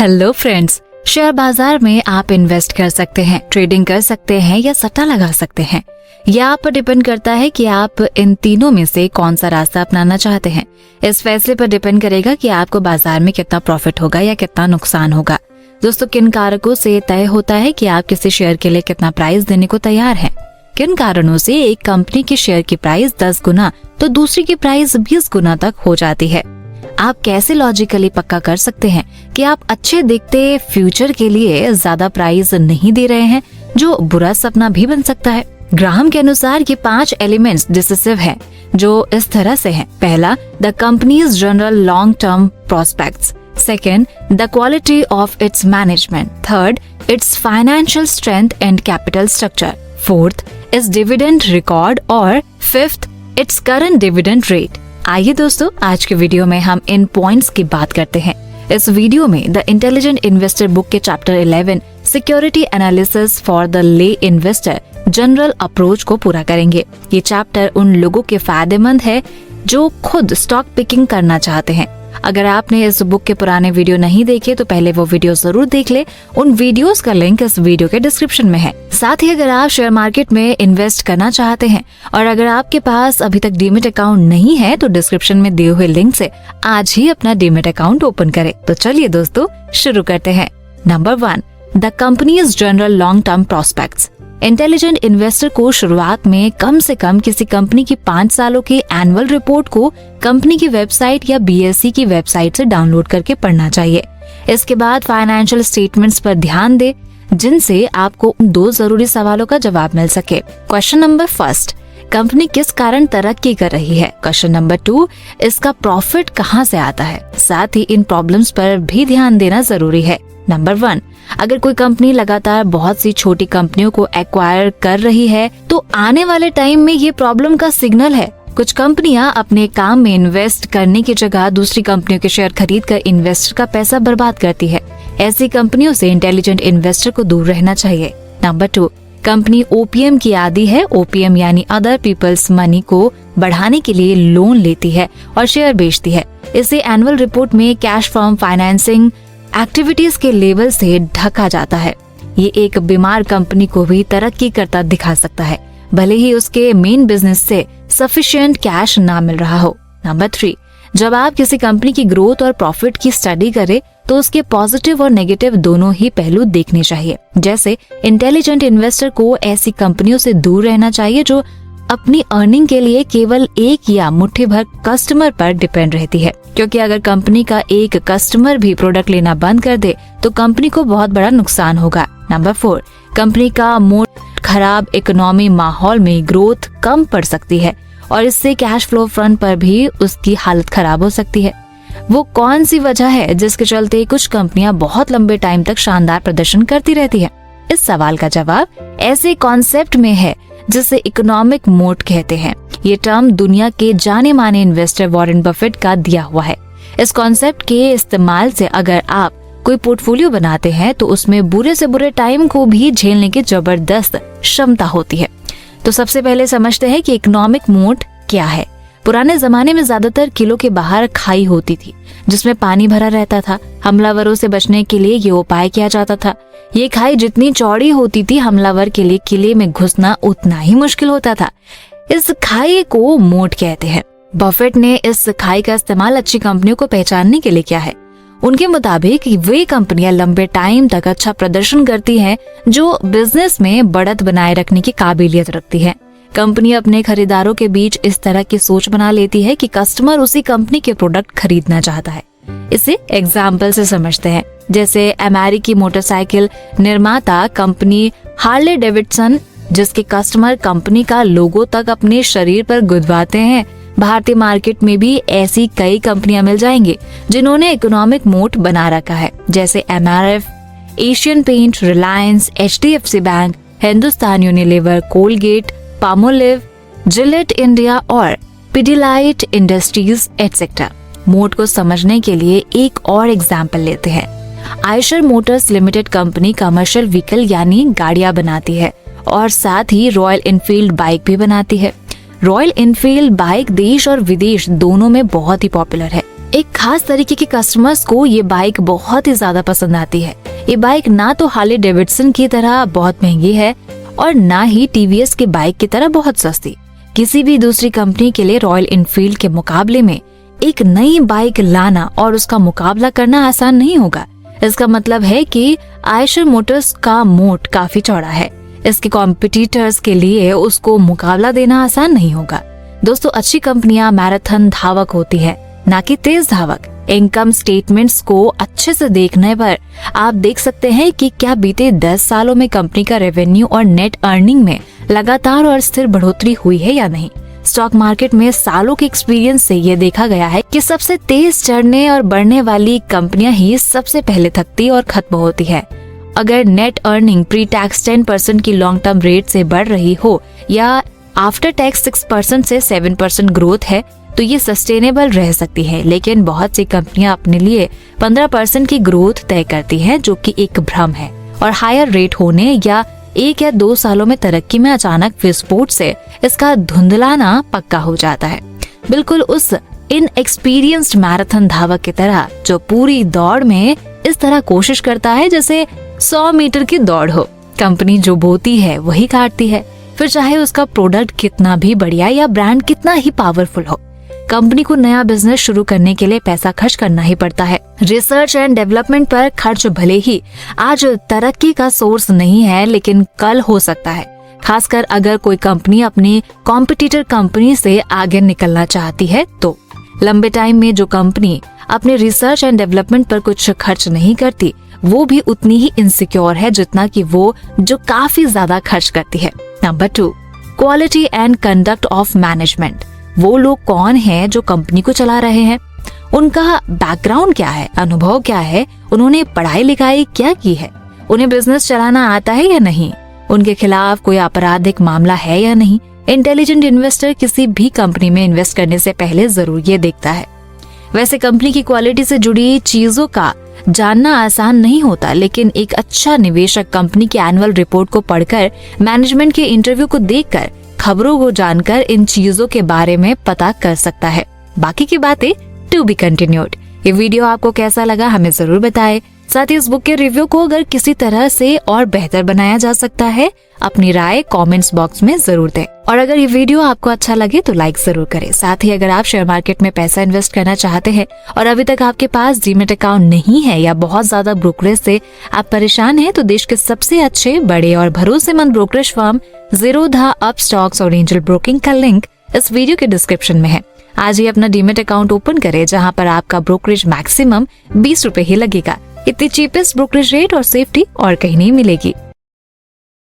Hello friends, share बाजार में आप इन्वेस्ट कर सकते हैं, ट्रेडिंग कर सकते हैं या सट्टा लगा सकते हैं। यह आप पर डिपेंड करता है कि आप इन तीनों में से कौन सा रास्ता अपनाना चाहते हैं। इस फैसले पर डिपेंड करेगा कि आपको बाजार में कितना प्रॉफिट होगा या कितना नुकसान होगा। दोस्तों, किन कारकों से तय होता है कि आप किसी शेयर के लिए कितना प्राइस देने को तैयार हैं। किन कारणों से एक कंपनी की शेयर की प्राइस 10 गुना तो दूसरी की प्राइस 20 गुना तक हो जाती है। आप कैसे लॉजिकली पक्का कर सकते हैं कि आप अच्छे दिखते फ्यूचर के लिए ज्यादा प्राइस नहीं दे रहे हैं, जो बुरा सपना भी बन सकता है। ग्राहम के अनुसार ये 5 एलिमेंट्स डिसिसिव हैं, जो इस तरह से हैं। पहला, the company's general long term prospects. Second, the quality of its management. Third, its financial strength and capital structure. Fourth, its dividend record. और fifth, its current dividend rate. आइए दोस्तों, आज के वीडियो में हम इन पॉइंट्स की बात करते हैं। इस वीडियो में द इंटेलिजेंट इन्वेस्टर बुक के chapter 11 security analysis for the ले इन्वेस्टर जनरल अप्रोच को पूरा करेंगे। ये चैप्टर उन लोगों के फायदेमंद है जो खुद स्टॉक पिकिंग करना चाहते हैं। अगर आपने इस बुक के पुराने वीडियो नहीं देखे तो पहले वो वीडियो जरूर देख ले। उन वीडियोस का लिंक इस वीडियो के डिस्क्रिप्शन में है। साथ ही अगर आप शेयर मार्केट में इन्वेस्ट करना चाहते हैं और अगर आपके पास अभी तक डीमेट अकाउंट नहीं है तो डिस्क्रिप्शन में दिए हुए लिंक से आज ही अपना डीमेट अकाउंट ओपन करें। तो चलिए दोस्तों, शुरू करते हैं। Number 1, the company's general long term prospects. Intelligent investor को शुरुआत में कम से कम किसी कंपनी की 5 सालों के एनुअल रिपोर्ट को कंपनी की वेबसाइट या BSE की वेबसाइट से डाउनलोड करके पढ़ना चाहिए। इसके बाद फाइनेंशियल स्टेटमेंट्स पर ध्यान दे, जिनसे आपको 2 जरूरी सवालों का जवाब मिल सके। क्वेश्चन नंबर 1, कंपनी किस कारण तरक्की कर रही है। क्वेश्चन नंबर 2, इसका प्रॉफिट कहाँ से आता है। साथ ही इन प्रॉब्लम्स पर भी ध्यान देना जरूरी है। नंबर 1, अगर कोई कंपनी लगातार बहुत सी छोटी कंपनियों को एक्वायर कर रही है तो आने वाले टाइम में ये प्रॉब्लम का सिग्नल है। कुछ कंपनियां अपने काम में इन्वेस्ट करने की जगह दूसरी कंपनियों के शेयर खरीद कर इन्वेस्टर का पैसा बर्बाद करती है। ऐसी कंपनियों से इंटेलिजेंट इन्वेस्टर को दूर रहना चाहिए। नंबर 2, कंपनी OPM की आदी है। OPM यानी अदर पीपल्स मनी को बढ़ाने के लिए लोन लेती है और शेयर बेचती है। इसे एनुअल रिपोर्ट में कैश फ्रॉम फाइनेंसिंग एक्टिविटीज के लेवल से ढका जाता है। ये एक बीमार कंपनी को भी तरक्की करता दिखा सकता है, भले ही उसके मेन बिजनेस से सफिशिएंट कैश ना मिल रहा हो। नंबर 3, जब आप किसी कंपनी की ग्रोथ और प्रॉफिट की स्टडी करें तो उसके पॉजिटिव और नेगेटिव दोनों ही पहलू देखने चाहिए। जैसे इंटेलिजेंट इन्वेस्टर को ऐसी कंपनियों से दूर रहना चाहिए जो अपनी अर्निंग के लिए केवल एक या मुट्ठी भर कस्टमर पर डिपेंड रहती है, क्योंकि अगर कंपनी का एक कस्टमर भी प्रोडक्ट लेना बंद कर दे तो कंपनी को बहुत बड़ा नुकसान होगा। नंबर 4, कंपनी का मोड खराब इकोनॉमी माहौल में ग्रोथ कम पड़ सकती है और इससे कैश फ्लो फ्रंट पर भी उसकी हालत खराब हो सकती है। वो कौन सी वजह है जिसके चलते कुछ कंपनियां बहुत लंबे टाइम तक शानदार प्रदर्शन करती रहती है। इस सवाल का जवाब ऐसे कॉन्सेप्ट में है जिसे इकोनॉमिक मोड कहते हैं। ये टर्म दुनिया के जाने माने इन्वेस्टर वॉरेन बफेट का दिया हुआ है। इस कॉन्सेप्ट के इस्तेमाल से अगर आप कोई पोर्टफोलियो बनाते हैं तो उसमें बुरे से बुरे टाइम को भी झेलने की जबरदस्त क्षमता होती है। तो सबसे पहले समझते हैं कि इकोनॉमिक मोड क्या है। पुराने जमाने में ज्यादातर किलों के बाहर खाई होती थी जिसमें पानी भरा रहता था। हमलावरों से बचने के लिए ये उपाय किया जाता था। ये खाई जितनी चौड़ी होती थी, हमलावर के लिए किले में घुसना उतना ही मुश्किल होता था। इस खाई को मोड कहते हैं। बफेट ने इस खाई का इस्तेमाल अच्छी कंपनियों को पहचानने के लिए किया है। उनके मुताबिक वे कंपनियां लंबे टाइम तक अच्छा प्रदर्शन करती हैं जो बिजनेस में बढ़त बनाए रखने की काबिलियत रखती है। कंपनी अपने खरीदारों के बीच इस तरह की सोच बना लेती है कि कस्टमर उसी कंपनी के प्रोडक्ट खरीदना चाहता है। इसे एग्जाम्पल से समझते हैं। जैसे अमेरिकी मोटरसाइकिल निर्माता कंपनी हार्ले डेविडसन, जिसके कस्टमर कंपनी का लोगो तक अपने शरीर पर गुदवाते हैं। भारतीय मार्केट में भी ऐसी कई कंपनियां मिल जाएंगी जिन्होंने इकोनॉमिक मोड बना रखा है, जैसे MRF, Asian Paint, Reliance, HDFC bank, Hindustan Unilever, Colgate, Palmolive, Gillette India और पिडिलाइट इंडस्ट्रीज एटसेट्रा। मोड को समझने के लिए एक और एग्जाम्पल लेते हैं। Eicher Motors limited company commercial vehicle यानी गाड़ियां बनाती है और साथ ही रॉयल इनफील्ड बाइक भी बनाती है। रॉयल इनफील्ड बाइक देश और विदेश दोनों में बहुत ही पॉपुलर है। एक खास तरीके के कस्टमर्स को ये बाइक बहुत ही ज्यादा पसंद आती है। ये बाइक ना तो हार्ले डेविडसन की तरह बहुत महंगी है और ना ही टीवीएस की बाइक की तरह बहुत सस्ती। किसी भी दूसरी कंपनी के लिए रॉयल एनफील्ड के मुकाबले में एक नई बाइक लाना और उसका मुकाबला करना आसान नहीं होगा। इसका मतलब है कि आयशर मोटर्स का मोट काफी चौड़ा है। इसके कॉम्पिटिटर्स के लिए उसको मुकाबला देना आसान नहीं होगा। दोस्तों, अच्छी कंपनियां मैराथन धावक होती है, ना कि तेज धावक। इनकम स्टेटमेंट्स को अच्छे से देखने पर आप देख सकते हैं कि क्या बीते 10 सालों में कंपनी का रेवेन्यू और नेट अर्निंग में लगातार और स्थिर बढ़ोतरी हुई है या नहीं। स्टॉक मार्केट में सालों के एक्सपीरियंस से ये देखा गया है कि सबसे तेज चढ़ने और बढ़ने वाली कंपनियां ही सबसे पहले थकती और खत्म होती है। अगर नेट अर्निंग प्री टैक्स 10% की लॉन्ग टर्म रेट से बढ़ रही हो या आफ्टर टैक्स 6% से 7% ग्रोथ है तो ये सस्टेनेबल रह सकती है। लेकिन बहुत सी कंपनियां अपने लिए 15% की ग्रोथ तय करती हैं, जो कि एक भ्रम है और हायर रेट होने या 1 या 2 सालों में तरक्की में अचानक विस्फोट से इसका धुंधलाना पक्का हो जाता है। बिल्कुल उस इनएक्सपीरियंस्ड मैराथन धावक की तरह जो पूरी दौड़ में इस तरह कोशिश करता है जैसे 100 मीटर की दौड़ हो। कंपनी जो बोती है वही काटती है, फिर चाहे उसका प्रोडक्ट कितना भी बढ़िया या ब्रांड कितना ही पावरफुल हो। कंपनी को नया बिजनेस शुरू करने के लिए पैसा खर्च करना ही पड़ता है। रिसर्च एंड डेवलपमेंट पर खर्च भले ही आज तरक्की का सोर्स नहीं है, लेकिन कल हो सकता है। खासकर अगर कोई कंपनी अपनी कॉम्पिटिटर कंपनी से आगे निकलना चाहती है तो। लंबे टाइम में जो कंपनी अपने रिसर्च एंड डेवलपमेंट पर कुछ खर्च नहीं करती वो भी उतनी ही इनसिक्योर है जितना कि वो जो काफी ज्यादा खर्च करती है। Number 2, quality and conduct of management. वो लोग कौन हैं जो कंपनी को चला रहे हैं, उनका बैकग्राउंड क्या है, अनुभव क्या है, उन्होंने पढ़ाई लिखाई क्या की है, उन्हें बिजनेस चलाना आता है या नहीं, उनके खिलाफ कोई आपराधिक मामला है या नहीं। इंटेलिजेंट इन्वेस्टर किसी भी कंपनी में इन्वेस्ट करने से पहले जरूर ये देखता है। वैसे कंपनी की क्वालिटी से जुड़ी चीजों का जानना आसान नहीं होता, लेकिन एक अच्छा निवेशक कंपनी की एनुअल रिपोर्ट को पढ़कर, मैनेजमेंट के इंटरव्यू को देखकर, खबरों को जानकर इन चीजों के बारे में पता कर सकता है। बाकी की बातें टू बी कंटिन्यूड। ये वीडियो आपको कैसा लगा हमें जरूर बताएं। साथ ही इस बुक के रिव्यू को अगर किसी तरह से और बेहतर बनाया जा सकता है, अपनी राय कमेंट्स बॉक्स में जरूर दें। और अगर ये वीडियो आपको अच्छा लगे तो लाइक जरूर करें। साथ ही अगर आप शेयर मार्केट में पैसा इन्वेस्ट करना चाहते हैं और अभी तक आपके पास डीमैट अकाउंट नहीं है या बहुत ज्यादा ब्रोकरेज से आप परेशान हैं, तो देश के सबसे अच्छे, बड़े और भरोसेमंद ब्रोकरेज फर्म ज़ीरोधा, अपस्टॉक्स और एंजल ब्रोकिंग का लिंक इस वीडियो के डिस्क्रिप्शन में है। आज ही अपना डीमैट अकाउंट ओपन करें, जहां पर आपका ब्रोकरेज मैक्सिमम 20 रुपए ही लगेगा। इतनी चीपेस्ट ब्रोकरेज रेट और सेफ्टी और कहीं नहीं मिलेगी।